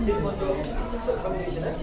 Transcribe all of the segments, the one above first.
제일 먼저 특석하고 계시나요?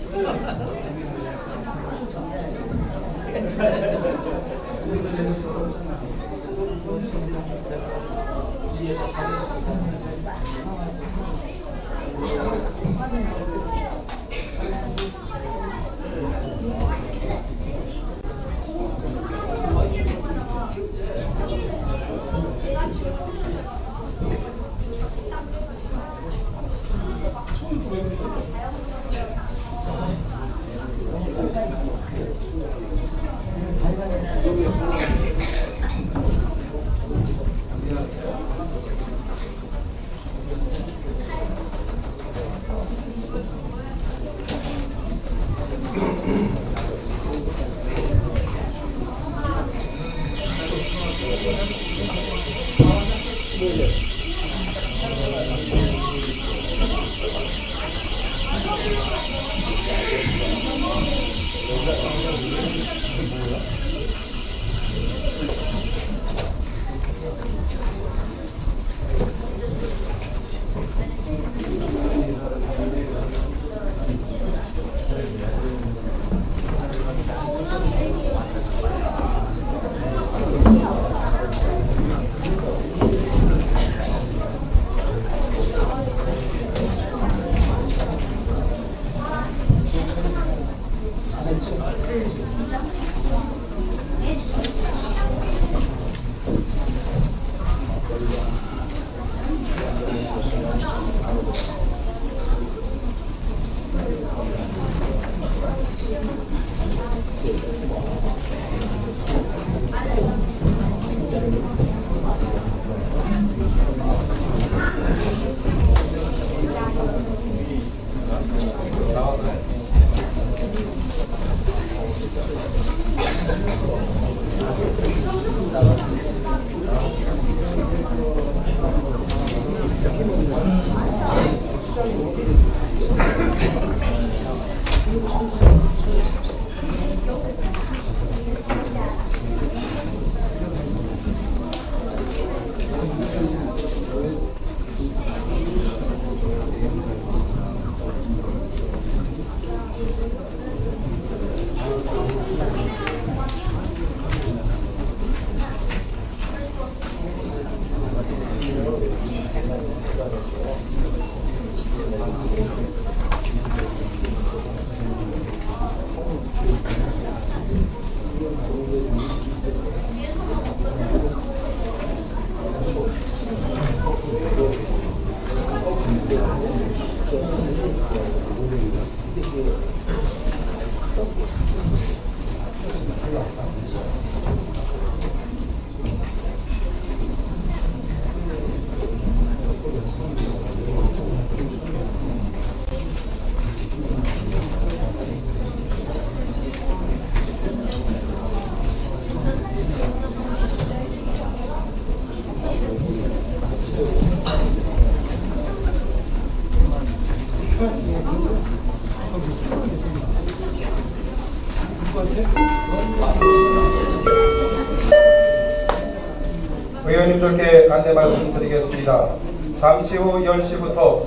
의원님들께 안내 말씀드리겠습니다. 잠시 후 10시부터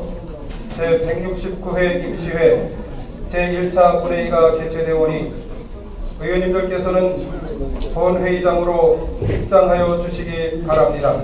제169회 임시회 제1차 본회의가 개최되어 오니 의원님들께서는 본회의장으로 입장하여 주시기 바랍니다.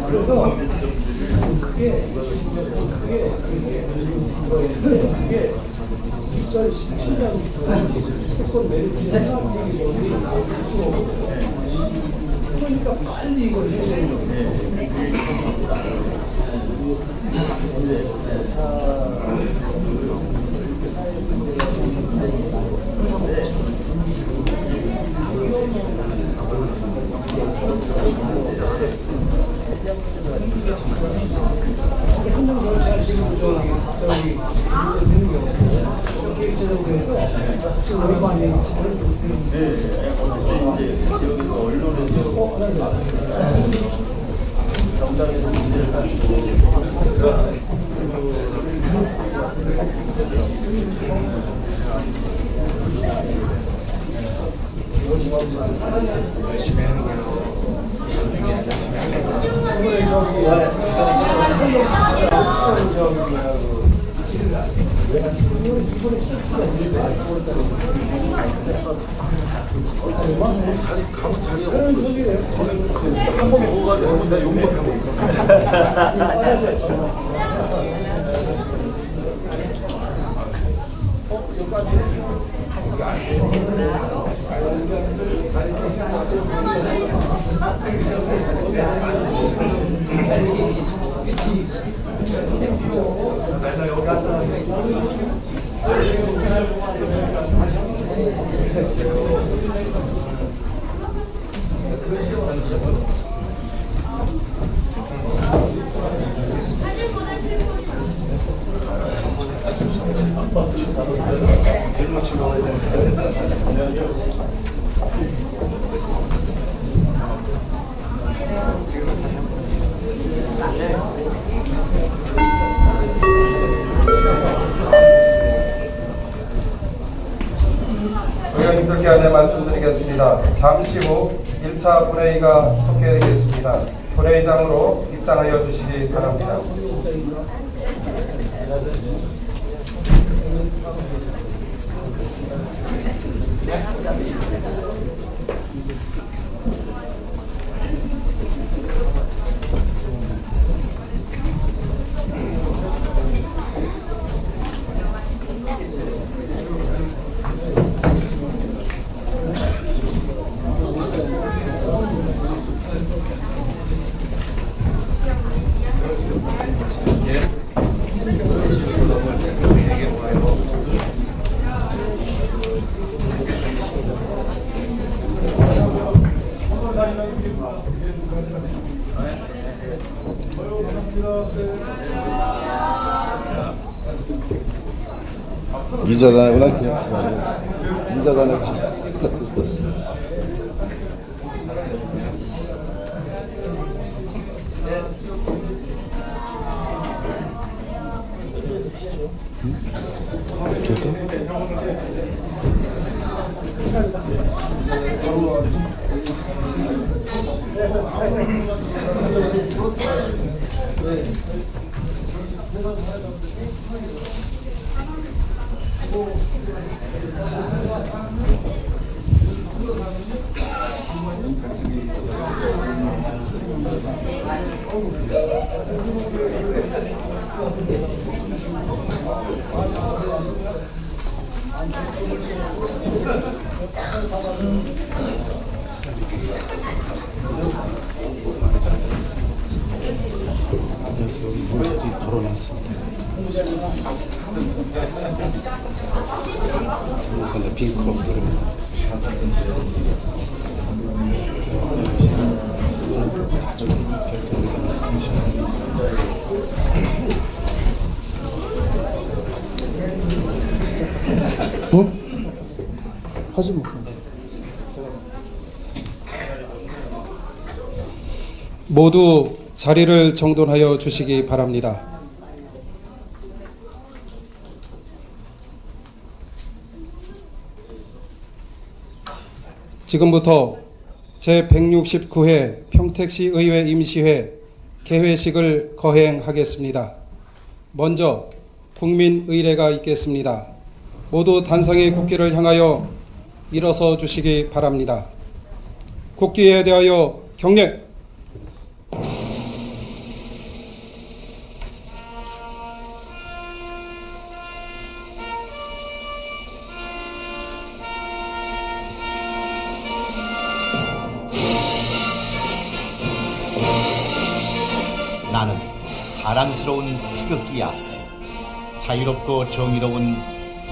그래서 그게 2017년부터 태권 메리트 생활적인 것들이 나올 수가 없어요. 그러니까 빨리 이걸 해야 되는 거예요. 한명더 제가 지금 저기 되는 게 없어요. 이렇게 일차적으로 해서 지금 얼마 안 되는 여기서 언론에서 정당에서 문제를 가지고 열심히 하는 거요. 한 번 먹어가지고 내가 욕먹하고 의원님들께 안내 말씀드리겠습니다. 잠시 후 1차 본회의가 속개되겠습니다. 본회의장으로 입장하여 주시기 바랍니다. 인사단이구나 그냥 인사단에 있어. 근데 빈컵 그러면 응? 하지 뭐. 모두 자리를 정돈하여 주시기 바랍니다. 지금부터 제169회 평택시 의회 임시회 개회식을 거행하겠습니다. 먼저 국민의례가 있겠습니다. 모두 단상의 국기를 향하여 일어서 주시기 바랍니다. 국기에 대하여 경례. 나는 자랑스러운 태극기 앞에 자유롭고 정의로운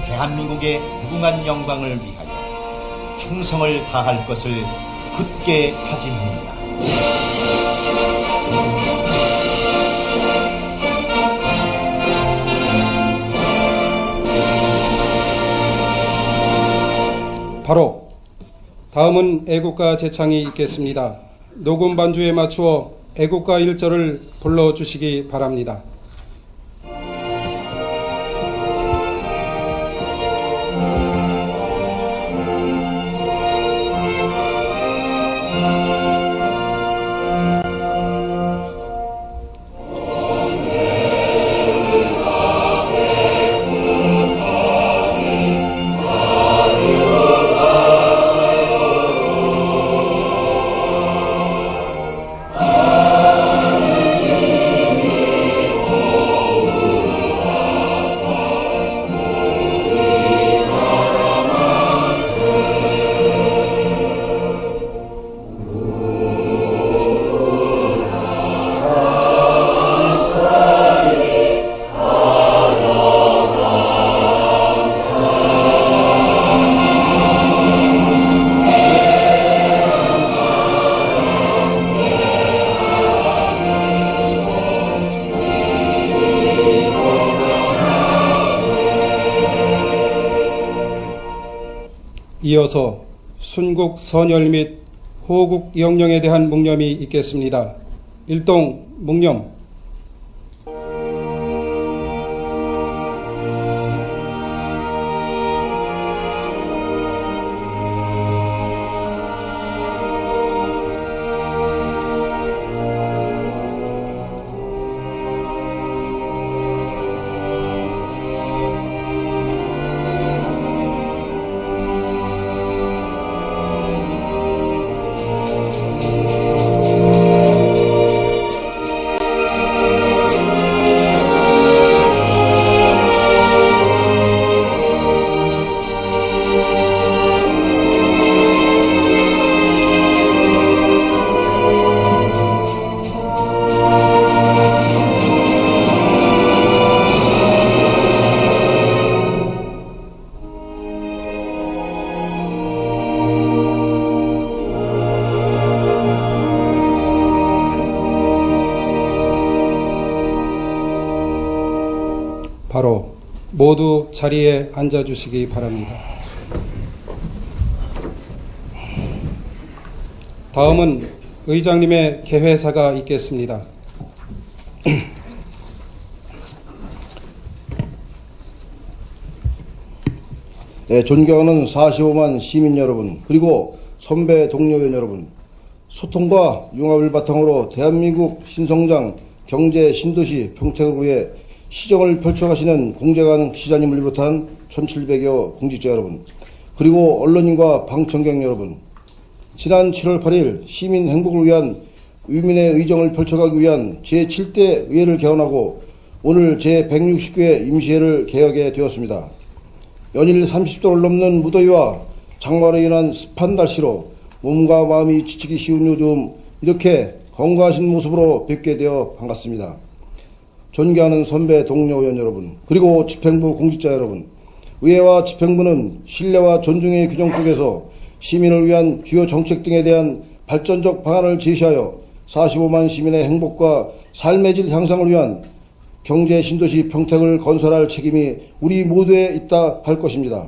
대한민국의 무궁한 영광을 위하여 충성을 다할 것을 굳게 다짐합니다. 바로 다음은 애국가 제창이 있겠습니다. 녹음 반주에 맞추어 애국가 1절을 불러주시기 바랍니다. 이어서 순국 선열 및 호국 영령에 대한 묵념이 있겠습니다. 일동 묵념. 바로 모두 자리에 앉아주시기 바랍니다. 다음은 의장님의 개회사가 있겠습니다. 네, 존경하는 45만 시민 여러분, 그리고 선배 동료원 여러분, 소통과 융합을 바탕으로 대한민국 신성장 경제 신도시 평택을 위해 시정을 펼쳐가시는 공재관 기자님을 비롯한 1700여 공직자 여러분, 그리고 언론인과 방청객 여러분, 지난 7월 8일 시민 행복을 위한 의민의 의정을 펼쳐가기 위한 제7대 의회를 개원하고 오늘 제160회 임시회를 개하게 되었습니다. 연일 30도를 넘는 무더위와 장마로 인한 습한 날씨로 몸과 마음이 지치기 쉬운 요즘 이렇게 건강하신 모습으로 뵙게 되어 반갑습니다. 존경하는 선배 동료 의원 여러분, 그리고 집행부 공직자 여러분, 의회와 집행부는 신뢰와 존중의 규정 속에서 시민을 위한 주요 정책 등에 대한 발전적 방안을 제시하여 45만 시민의 행복과 삶의 질 향상을 위한 경제 신도시 평택을 건설할 책임이 우리 모두에 있다 할 것입니다.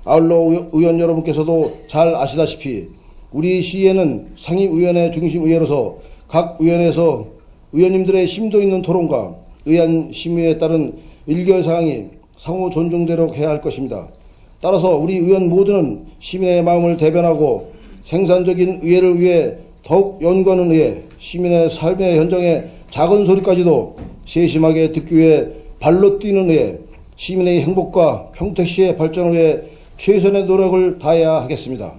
아울러 의원 여러분께서도 잘 아시다시피 우리 시의회는 상임위원회 중심 의회로서 각 의원에서 의원님들의 심도 있는 토론과 의안 심의에 따른 일결사항이 상호 존중되도록 해야 할 것입니다. 따라서 우리 의원 모두는 시민의 마음을 대변하고 생산적인 의회를 위해 더욱 연구하는 의회, 시민의 삶의 현장의 작은 소리까지도 세심하게 듣기 위해 발로 뛰는 의회, 시민의 행복과 평택시의 발전을 위해 최선의 노력을 다해야 하겠습니다.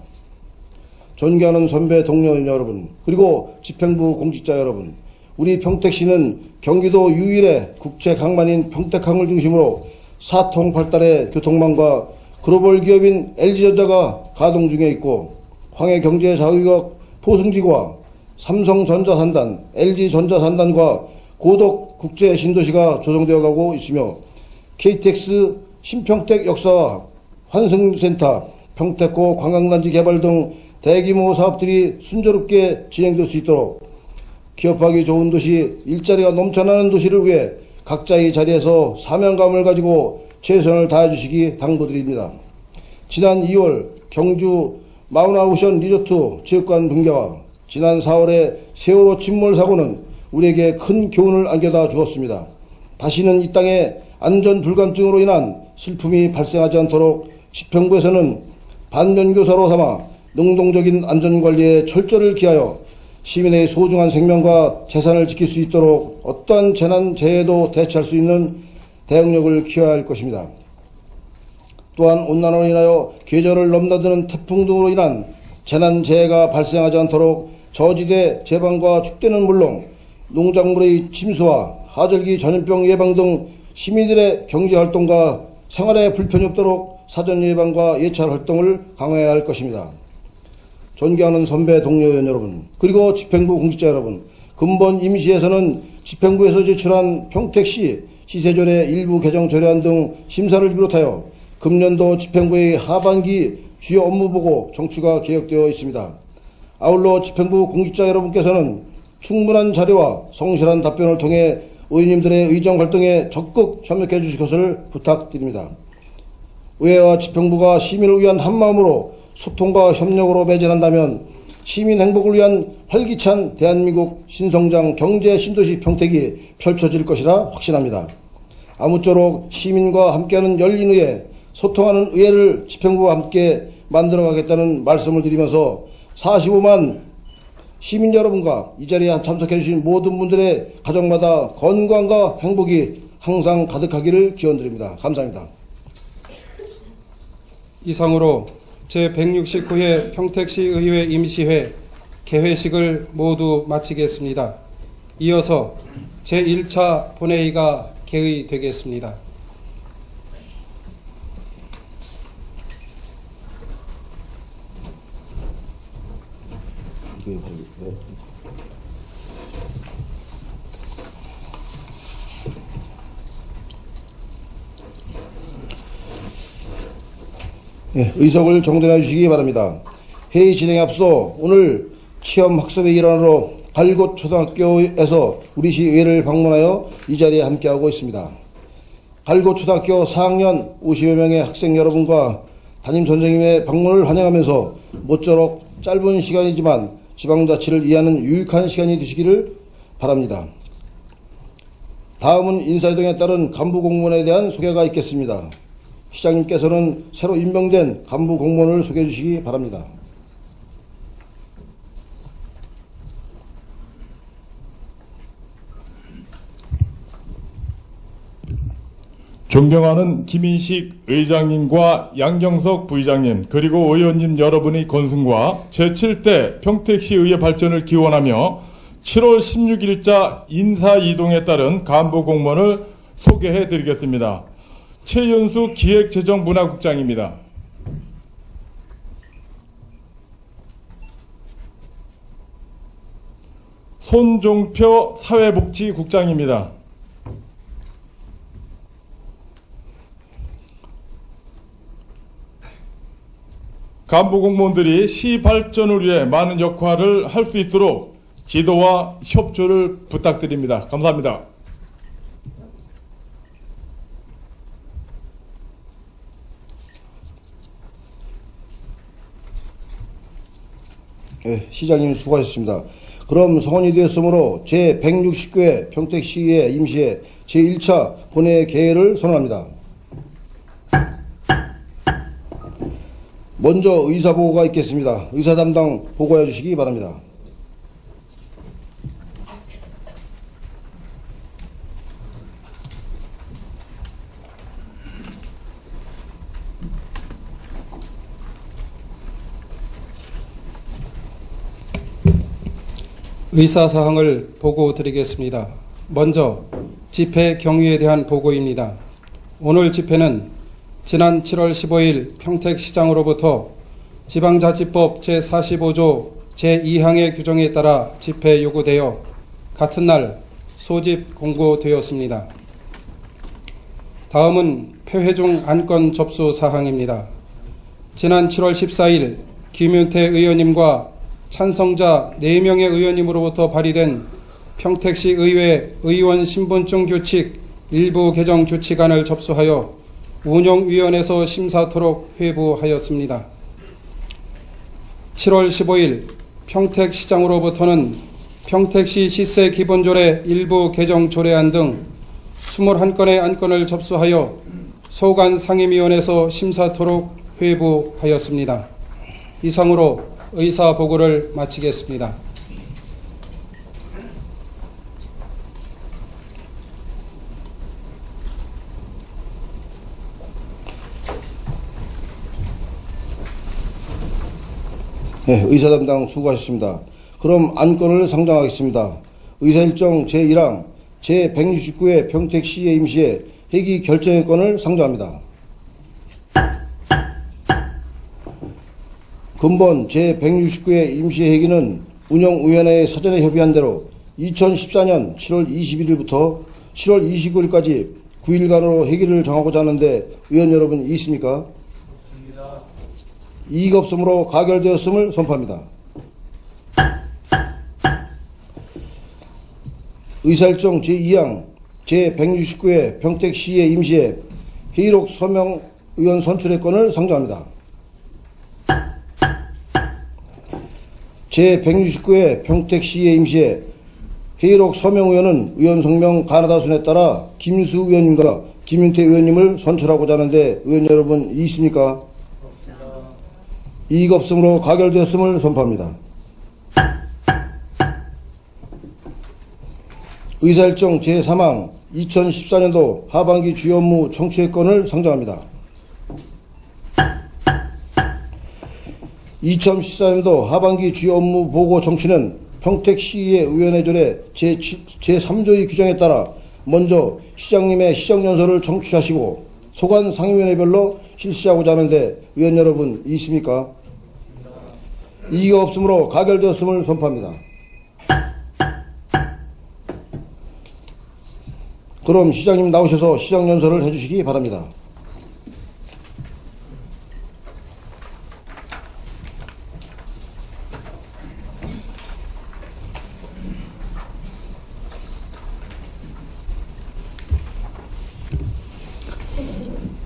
존경하는 선배 동료 여러분, 그리고 집행부 공직자 여러분, 우리 평택시는 경기도 유일의 국제 강만인 평택항을 중심으로 사통팔달의 교통망과 글로벌 기업인 LG전자가 가동 중에 있고, 황해경제자유역 포승지구와 삼성전자산단, LG전자산단과 고덕 국제신도시가 조성되어 가고 있으며, KTX 신평택 역사와 환승센터, 평택고 관광단지 개발 등 대규모 사업들이 순조롭게 진행될 수 있도록 기업하기 좋은 도시, 일자리가 넘쳐나는 도시를 위해 각자의 자리에서 사명감을 가지고 최선을 다해 주시기 당부드립니다. 지난 2월 경주 마우나오션 리조트 체육관 붕괴와 지난 4월의 세월호 침몰 사고는 우리에게 큰 교훈을 안겨다 주었습니다. 다시는 이 땅에 안전 불감증으로 인한 슬픔이 발생하지 않도록 집행부에서는 반면교사로 삼아 능동적인 안전관리에 철저를 기하여 시민의 소중한 생명과 재산을 지킬 수 있도록 어떠한 재난, 재해도 대처할 수 있는 대응력을 키워야 할 것입니다. 또한 온난화로 인하여 계절을 넘나드는 태풍 등으로 인한 재난, 재해가 발생하지 않도록 저지대 재방과 축대는 물론 농작물의 침수와 하절기 전염병 예방 등 시민들의 경제활동과 생활에 불편이 없도록 사전 예방과 예찰 활동을 강화해야 할 것입니다. 존경하는 선배 동료 의원 여러분, 그리고 집행부 공직자 여러분, 근본 임시에서는 집행부에서 제출한 평택시 시세조례 일부 개정 조례안 등 심사를 비롯하여 금년도 집행부의 하반기 주요 업무보고 청취가 계획되어 있습니다. 아울러 집행부 공직자 여러분께서는 충분한 자료와 성실한 답변을 통해 의원님들의 의정 활동에 적극 협력해 주실 것을 부탁드립니다. 의회와 집행부가 시민을 위한 한마음으로 소통과 협력으로 매진한다면 시민 행복을 위한 활기찬 대한민국 신성장 경제 신도시 평택이 펼쳐질 것이라 확신합니다. 아무쪼록 시민과 함께하는 열린 의회, 소통하는 의회를 집행부와 함께 만들어가겠다는 말씀을 드리면서 45만 시민 여러분과 이 자리에 참석해 주신 모든 분들의 가정마다 건강과 행복이 항상 가득하기를 기원드립니다. 감사합니다. 이상으로 제169회 평택시 의회 임시회 개회식을 모두 마치겠습니다. 이어서 제1차 본회의가 개의되겠습니다. 네, 의석을 정돈해 주시기 바랍니다. 회의 진행에 앞서 오늘 체험학습의 일환으로 갈곶 초등학교에서 우리시 의회를 방문하여 이 자리에 함께하고 있습니다. 갈곶 초등학교 4학년 50여 명의 학생 여러분과 담임선생님의 방문을 환영하면서 모쪼록 짧은 시간이지만 지방자치를 이해하는 유익한 시간이 되시기를 바랍니다. 다음은 인사이동에 따른 간부 공무원에 대한 소개가 있겠습니다. 시장님께서는 새로 임명된 간부 공무원을 소개해 주시기 바랍니다. 존경하는 김인식 의장님과 양경석 부의장님, 그리고 의원님 여러분의 건승과 제7대 평택시의회 발전을 기원하며 7월 16일자 인사이동에 따른 간부 공무원을 소개해 드리겠습니다. 최연수 기획재정문화국장입니다. 손종표 사회복지국장입니다. 간부 공무원들이 시 발전을 위해 많은 역할을 할 수 있도록 지도와 협조를 부탁드립니다. 감사합니다. 네, 시장님 수고하셨습니다. 그럼 성원이 되었으므로 제169회 평택시의회 임시회 제1차 본회의 개회를 선언합니다. 먼저 의사보고가 있겠습니다. 의사담당 보고해 주시기 바랍니다. 의사사항을 보고 드리겠습니다. 먼저 집회 경위에 대한 보고입니다. 오늘 집회는 지난 7월 15일 평택시장으로부터 지방자치법 제45조 제2항의 규정에 따라 집회 요구되어 같은 날 소집 공고되었습니다. 다음은 폐회중 안건 접수 사항입니다. 지난 7월 14일 김윤태 의원님과 찬성자 4명의 의원님으로부터 발의된 평택시 의회 의원 신분증 규칙 일부 개정 규칙안을 접수하여 운영위원회에서 심사토록 회부하였습니다. 7월 15일 평택시장으로부터는 평택시 시세 기본조례 일부 개정 조례안 등 21건의 안건을 접수하여 소관 상임위원회에서 심사토록 회부하였습니다. 이상으로 의사 보고를 마치겠습니다. 네, 의사 담당 수고하셨습니다. 그럼 안건을 상정하겠습니다. 의사일정 제1항 제169회 평택시의 임시회 회기 결정의 건을 상정합니다. 근본 제169회 임시회 회기는 운영위원회에 사전에 협의한 대로 2014년 7월 21일부터 7월 29일까지 9일간으로 회기를 정하고자 하는데 의원 여러분 있습니까? 이의가 없으므로 가결되었음을 선포합니다. 의사일정 제2항 제169회 평택시의 임시회 회의록 서명 의원 선출의 건을 상정합니다. 제169회 평택시의 임시회 회의록 서명 의원은 의원 성명 가나다 순에 따라 김수 의원님과 김윤태 의원님을 선출하고자 하는데 의원 여러분 있습니까? 이의가 없으므로 가결되었음을 선포합니다. 의사일정 제3항 2014년도 하반기 주요 업무 청취의 건을 상정합니다. 2014년도 하반기 주요 업무 보고 청취는 평택시의 의원회 조례 제3조의 규정에 따라 먼저 시장님의 시정연설을 청취하시고 소관 상임위원회별로 실시하고자 하는데 의원 여러분 있습니까? 이의가 없으므로 가결되었음을 선포합니다. 그럼 시장님 나오셔서 시정연설을 해주시기 바랍니다.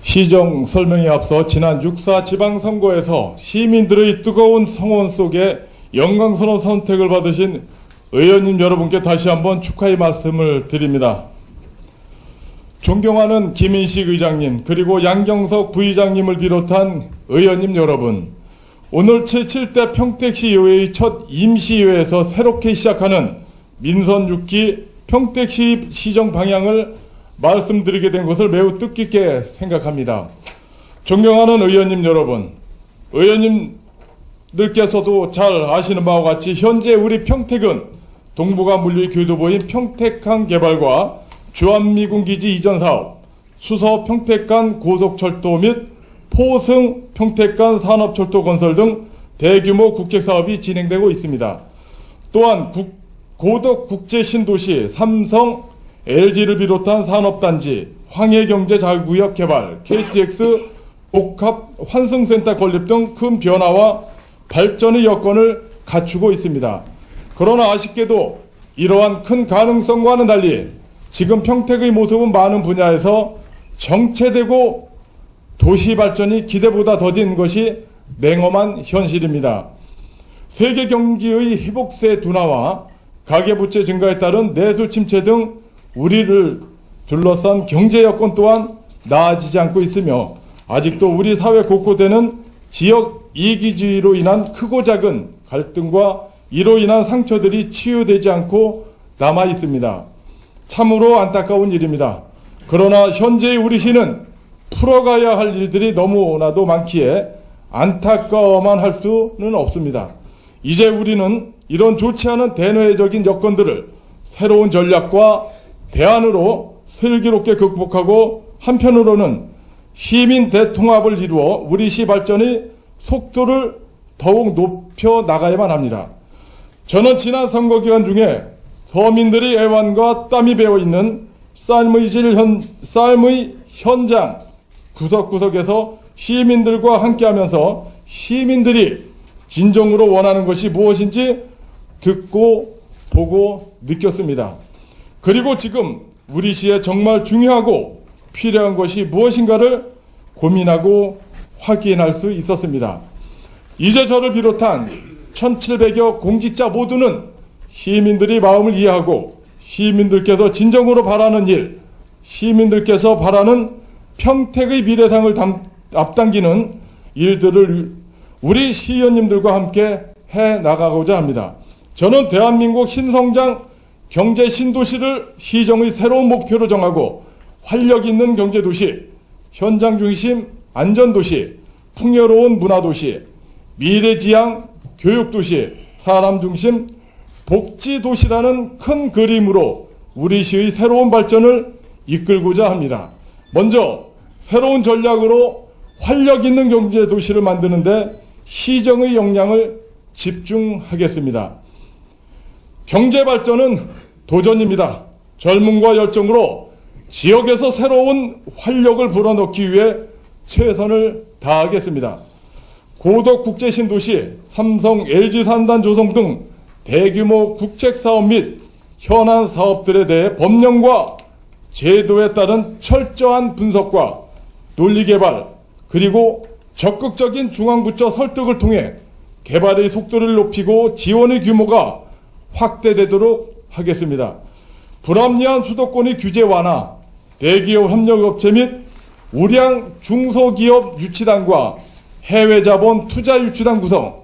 시정 설명에 앞서 지난 6.4 지방선거에서 시민들의 뜨거운 성원 속에 영광선언 선택을 받으신 의원님 여러분께 다시 한번 축하의 말씀을 드립니다. 존경하는 김인식 의장님 그리고 양경석 부의장님을 비롯한 의원님 여러분, 오늘 제7대 평택시의회의 첫 임시회에서 새롭게 시작하는 민선 6기 평택시 시정 방향을 말씀드리게 된 것을 매우 뜻깊게 생각합니다. 존경하는 의원님 여러분, 의원님들께서도 잘 아시는 바와 같이 현재 우리 평택은 동북아 물류 교두보인 평택항 개발과 주한미군기지 이전 사업, 수서 평택간 고속철도 및 포승 평택간 산업철도 건설 등 대규모 국책사업이 진행되고 있습니다. 또한 고덕 국제신도시, 삼성, LG를 비롯한 산업단지, 황해경제자유구역 개발, KTX 복합 환승센터 건립 등 큰 변화와 발전의 여건을 갖추고 있습니다. 그러나 아쉽게도 이러한 큰 가능성과는 달리 지금 평택의 모습은 많은 분야에서 정체되고 도시 발전이 기대보다 더딘 것이 냉엄한 현실입니다. 세계 경기의 회복세 둔화와 가계부채 증가에 따른 내수 침체 등 우리를 둘러싼 경제 여건 또한 나아지지 않고 있으며 아직도 우리 사회 곳곳에는 지역 이기주의로 인한 크고 작은 갈등과 이로 인한 상처들이 치유되지 않고 남아 있습니다. 참으로 안타까운 일입니다. 그러나 현재의 우리 시는 풀어가야 할 일들이 너무나도 많기에 안타까워만 할 수는 없습니다. 이제 우리는 이런 좋지 않은 대내적인 여건들을 새로운 전략과 대안으로 슬기롭게 극복하고 한편으로는 시민 대통합을 이루어 우리 시 발전의 속도를 더욱 높여 나가야만 합니다. 저는 지난 선거 기간 중에 서민들의 애환과 땀이 배어있는 삶의 현장 구석구석에서 시민들과 함께하면서 시민들이 진정으로 원하는 것이 무엇인지 듣고 보고 느꼈습니다. 그리고 지금 우리 시에 정말 중요하고 필요한 것이 무엇인가를 고민하고 확인할 수 있었습니다. 이제 저를 비롯한 1700여 공직자 모두는 시민들의 마음을 이해하고 시민들께서 진정으로 바라는 일, 시민들께서 바라는 평택의 미래상을 앞당기는 일들을 우리 시의원님들과 함께 해나가고자 합니다. 저는 대한민국 신성장 경제 신도시를 시정의 새로운 목표로 정하고 활력 있는 경제도시, 현장 중심 안전도시, 풍요로운 문화도시, 미래지향 교육도시, 사람 중심 복지도시라는 큰 그림으로 우리 시의 새로운 발전을 이끌고자 합니다. 먼저 새로운 전략으로 활력 있는 경제도시를 만드는데 시정의 역량을 집중하겠습니다. 경제발전은 도전입니다. 젊음과 열정으로 지역에서 새로운 활력을 불어넣기 위해 최선을 다하겠습니다. 고덕 국제신도시, 삼성, LG산단 조성 등 대규모 국책사업 및 현안 사업들에 대해 법령과 제도에 따른 철저한 분석과 논리개발 그리고 적극적인 중앙부처 설득을 통해 개발의 속도를 높이고 지원의 규모가 확대되도록 하겠습니다. 불합리한 수도권의 규제 완화, 대기업 협력업체 및 우량 중소기업 유치단과 해외자본 투자 유치단 구성,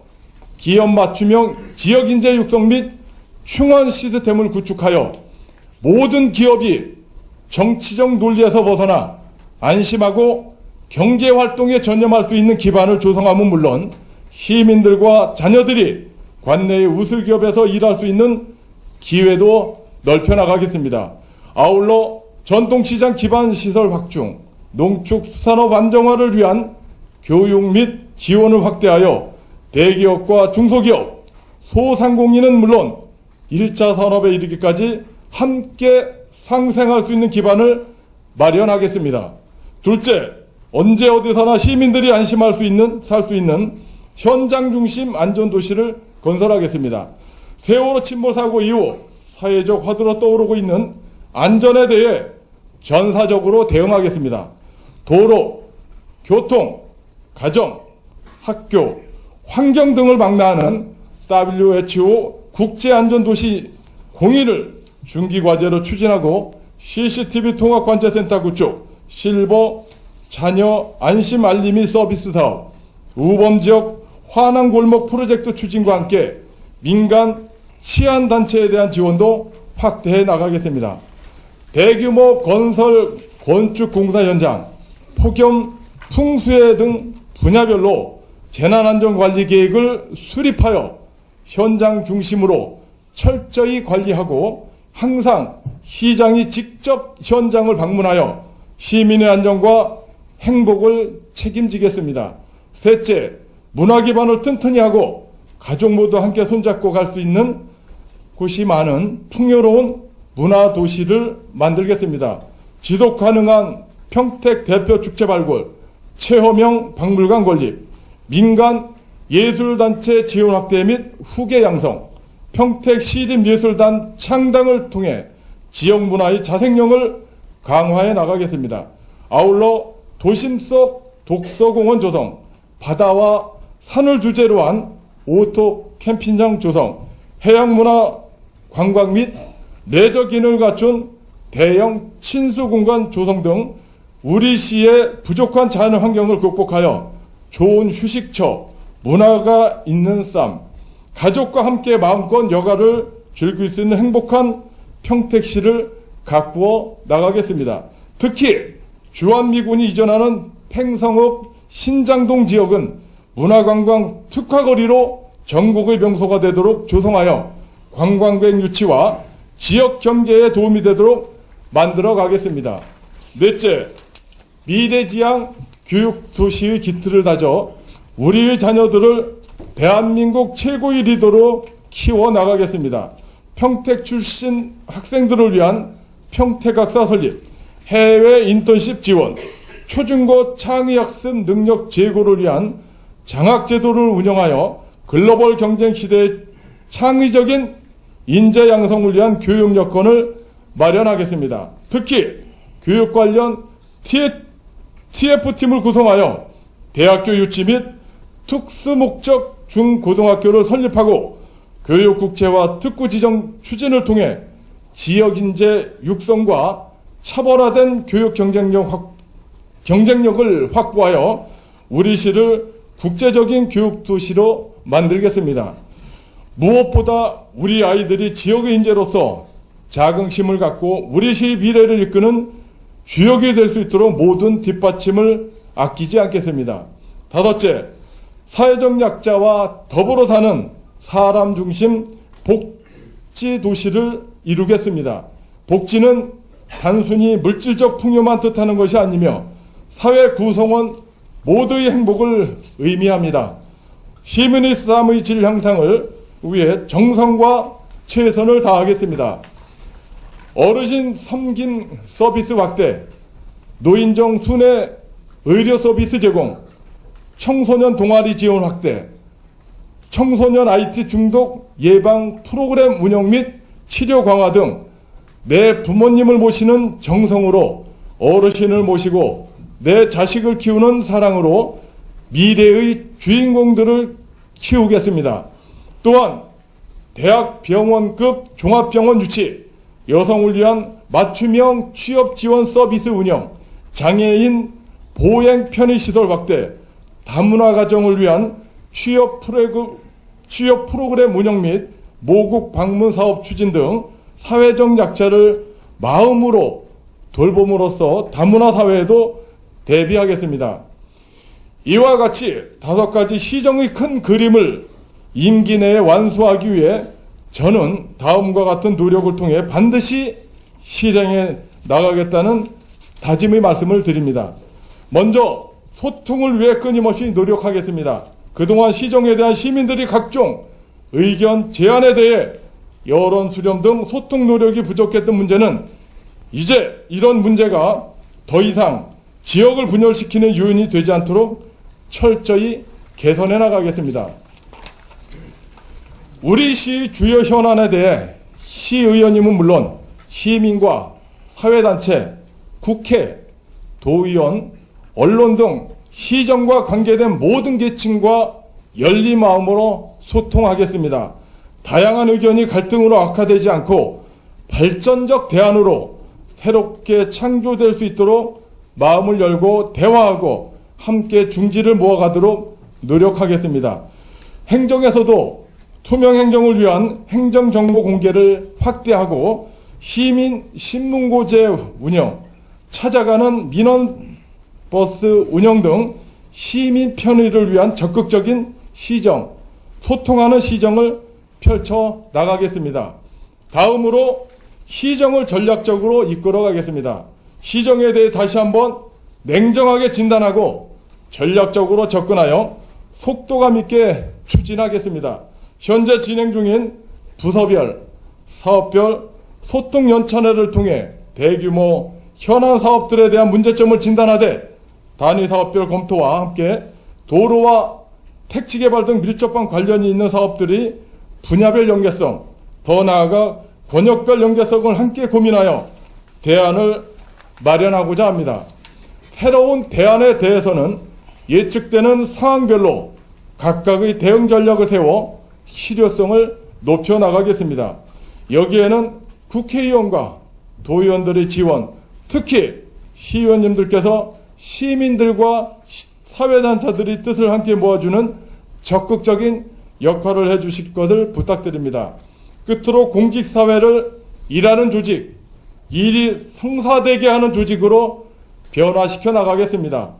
기업 맞춤형 지역인재 육성 및 충원 시스템을 구축하여 모든 기업이 정치적 논리에서 벗어나 안심하고 경제활동에 전념할 수 있는 기반을 조성함은 물론 시민들과 자녀들이 관내의 우수기업에서 일할 수 있는 기회도 넓혀나가겠습니다. 아울러 전통시장 기반시설 확충, 농축수산업 안정화를 위한 교육 및 지원을 확대하여 대기업과 중소기업, 소상공인은 물론 1차 산업에 이르기까지 함께 상생할 수 있는 기반을 마련하겠습니다. 둘째, 언제 어디서나 시민들이 안심할 수 있는, 살 수 있는 현장 중심 안전도시를 건설하겠습니다. 세월호 침몰 사고 이후 사회적 화두로 떠오르고 있는 안전에 대해 전사적으로 대응하겠습니다. 도로, 교통, 가정, 학교, 환경 등을 망라하는 WHO 국제안전도시 공의를 중기과제로 추진하고 CCTV 통합관제센터 구축, 실버 자녀 안심 알림이 서비스 사업, 우범지역 화남골목 프로젝트 추진과 함께 민간 치안단체에 대한 지원도 확대해 나가겠습니다. 대규모 건설 건축 공사 현장, 폭염, 풍수해 등 분야별로 재난안전관리 계획을 수립하여 현장 중심으로 철저히 관리하고 항상 시장이 직접 현장을 방문하여 시민의 안전과 행복을 책임지겠습니다. 셋째, 문화 기반을 튼튼히 하고 가족 모두 함께 손잡고 갈 수 있는 곳이 많은 풍요로운 문화 도시를 만들겠습니다. 지속 가능한 평택 대표 축제 발굴, 체험형 박물관 건립, 민간 예술단체 지원 확대 및 후계 양성, 평택 시립예술단 창당을 통해 지역 문화의 자생력을 강화해 나가겠습니다. 아울러 도심 속 독서공원 조성, 바다와 산을 주제로 한 오토 캠핑장 조성, 해양문화 관광 및 레저 기능을 갖춘 대형 친수공간 조성 등 우리 시의 부족한 자연 환경을 극복하여 좋은 휴식처, 문화가 있는 삶, 가족과 함께 마음껏 여가를 즐길 수 있는 행복한 평택시를 가꾸어 나가겠습니다. 특히 주한미군이 이전하는 팽성읍 신장동 지역은 문화관광 특화거리로 전국의 명소가 되도록 조성하여 관광객 유치와 지역 경제에 도움이 되도록 만들어 가겠습니다. 넷째, 미래지향 교육도시의 기틀을 다져 우리의 자녀들을 대한민국 최고의 리더로 키워나가겠습니다. 평택 출신 학생들을 위한 평택학사 설립, 해외 인턴십 지원, 초중고 창의학습 능력 제고를 위한 장학제도를 운영하여 글로벌 경쟁 시대의 창의적인 인재 양성을 위한 교육 여건을 마련하겠습니다. 특히 교육 관련 TF팀을 구성하여 대학교 유치 및 특수목적 중고등학교를 설립하고 교육 국제화 특구 지정 추진을 통해 지역 인재 육성과 차별화된 교육 경쟁력을 확보하여 우리 시를 국제적인 교육 도시로 만들겠습니다. 무엇보다 우리 아이들이 지역의 인재로서 자긍심을 갖고 우리 시의 미래를 이끄는 주역이 될 수 있도록 모든 뒷받침을 아끼지 않겠습니다. 다섯째, 사회적 약자와 더불어 사는 사람 중심 복지 도시를 이루겠습니다. 복지는 단순히 물질적 풍요만 뜻하는 것이 아니며 사회 구성원 모두의 행복을 의미합니다. 시민의 삶의 질 향상을 위해 정성과 최선을 다하겠습니다. 어르신 섬김 서비스 확대, 노인정 순회 의료 서비스 제공, 청소년 동아리 지원 확대, 청소년 IT 중독 예방 프로그램 운영 및 치료 강화 등 내 부모님을 모시는 정성으로 어르신을 모시고 내 자식을 키우는 사랑으로 미래의 주인공들을 키우겠습니다. 또한 대학 병원급 종합병원 유치, 여성을 위한 맞춤형 취업 지원 서비스 운영, 장애인 보행 편의시설 확대, 다문화 가정을 위한 취업 프로그램 운영 및 모국 방문 사업 추진 등 사회적 약자를 마음으로 돌봄으로써 다문화 사회에도 대비하겠습니다. 이와 같이 5가지 시정의 큰 그림을 임기 내에 완수하기 위해 저는 다음과 같은 노력을 통해 반드시 실행해 나가겠다는 다짐의 말씀을 드립니다. 먼저 소통을 위해 끊임없이 노력하겠습니다. 그동안 시정에 대한 시민들이 각종 의견 제안에 대해 여론 수렴 등 소통 노력이 부족했던 문제는 이제 이런 문제가 더 이상 지역을 분열시키는 요인이 되지 않도록 철저히 개선해 나가겠습니다. 우리 시 주요 현안에 대해 시의원님은 물론 시민과 사회단체, 국회, 도의원, 언론 등 시정과 관계된 모든 계층과 열린 마음으로 소통하겠습니다. 다양한 의견이 갈등으로 악화되지 않고 발전적 대안으로 새롭게 창조될 수 있도록 마음을 열고 대화하고 함께 중지를 모아가도록 노력하겠습니다. 행정에서도 투명 행정을 위한 행정정보 공개를 확대하고 시민 신문고제 운영, 찾아가는 민원버스 운영 등 시민 편의를 위한 적극적인 시정, 소통하는 시정을 펼쳐 나가겠습니다. 다음으로 시정을 전략적으로 이끌어 가겠습니다. 시정에 대해 다시 한번 냉정하게 진단하고 전략적으로 접근하여 속도감 있게 추진하겠습니다. 현재 진행 중인 부서별, 사업별 소통 연찬회를 통해 대규모 현안 사업들에 대한 문제점을 진단하되 단위 사업별 검토와 함께 도로와 택지 개발 등 밀접한 관련이 있는 사업들이 분야별 연계성, 더 나아가 권역별 연계성을 함께 고민하여 대안을 마련하고자 합니다. 새로운 대안에 대해서는 예측되는 상황별로 각각의 대응 전략을 세워 실효성을 높여 나가겠습니다. 여기에는 국회의원과 도의원들의 지원, 특히 시의원님들께서 시민들과 사회단체들의 뜻을 함께 모아주는 적극적인 역할을 해주실 것을 부탁드립니다. 끝으로 공직사회를 일하는 조직, 일이 성사되게 하는 조직으로 변화시켜 나가겠습니다.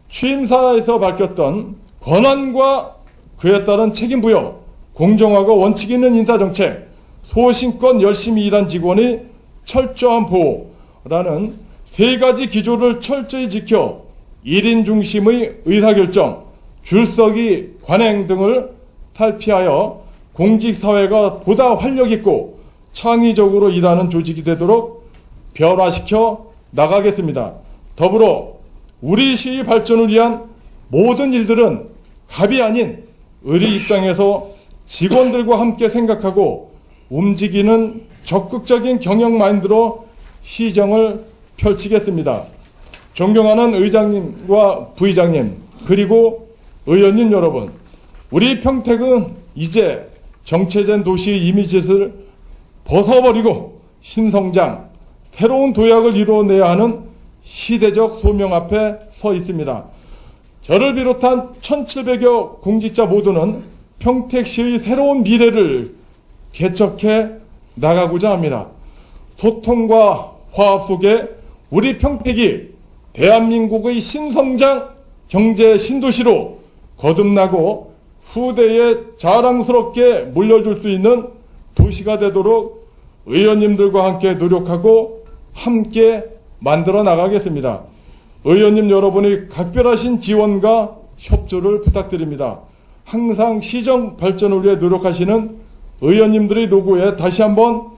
취임사에서 밝혔던 권한과 그에 따른 책임부여, 공정하고 원칙 있는 인사정책, 소신껏 열심히 일한 직원의 철저한 보호라는 세 가지 기조를 철저히 지켜 1인 중심의 의사결정, 줄서기, 관행 등을 탈피하여 공직사회가 보다 활력있고 창의적으로 일하는 조직이 되도록 변화시켜 나가겠습니다. 더불어 우리 시의 발전을 위한 모든 일들은 갑이 아닌 의리 입장에서 직원들과 함께 생각하고 움직이는 적극적인 경영 마인드로 시정을 펼치겠습니다. 존경하는 의장님과 부의장님, 그리고 의원님 여러분, 우리 평택은 이제 정체된 도시의 이미지를 벗어버리고 신성장, 새로운 도약을 이루어내야 하는 시대적 소명 앞에 서 있습니다. 저를 비롯한 1,700여 공직자 모두는 평택시의 새로운 미래를 개척해 나가고자 합니다. 소통과 화합 속에 우리 평택이 대한민국의 신성장 경제 신도시로 거듭나고 후대에 자랑스럽게 물려줄 수 있는 도시가 되도록 의원님들과 함께 노력하고 함께 만들어 나가겠습니다. 의원님 여러분의 각별하신 지원과 협조를 부탁드립니다. 항상 시정 발전을 위해 노력하시는 의원님들의 노고에 다시 한번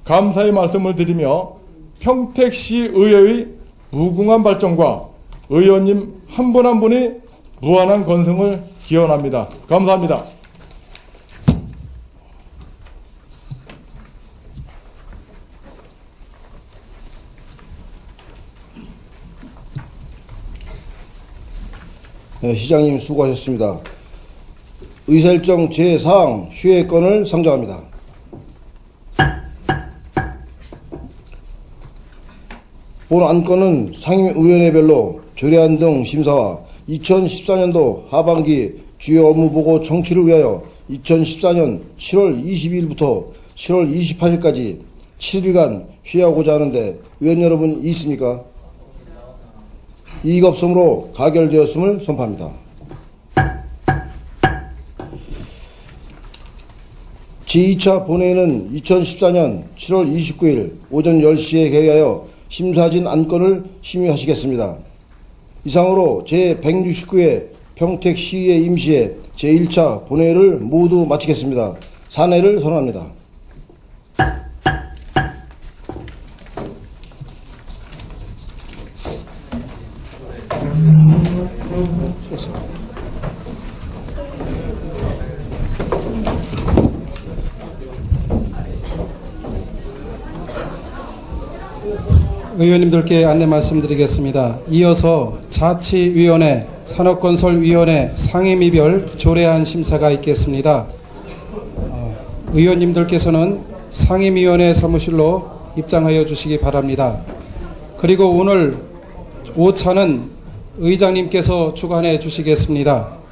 감사의 말씀을 드리며 평택시 의회의 무궁한 발전과 의원님 한 분 한 분이 무한한 건승을 기원합니다. 감사합니다. 네, 시장님 수고하셨습니다. 의사일정 제4항 휴회권을 상정합니다. 본 안건은 상임위원회별로 조례안 등 심사와 2014년도 하반기 주요 업무보고 청취를 위하여 2014년 7월 22일부터 7월 28일까지 7일간 휴회하고자 하는데 의원 여러분 있습니까? 이익 없음으로 가결되었음을 선포합니다. 제2차 본회의는 2014년 7월 29일 오전 10시에 개회하여 심사진 안건을 심의하시겠습니다. 이상으로 제169회 평택시의회 임시회 제1차 본회의를 모두 마치겠습니다. 산회를 선언합니다. 의원님들께 안내 말씀드리겠습니다. 이어서 자치위원회, 산업건설위원회 상임위별 조례안 심사가 있겠습니다. 의원님들께서는 상임위원회 사무실로 입장하여 주시기 바랍니다. 그리고 오늘 5차는 의장님께서 주관해 주시겠습니다.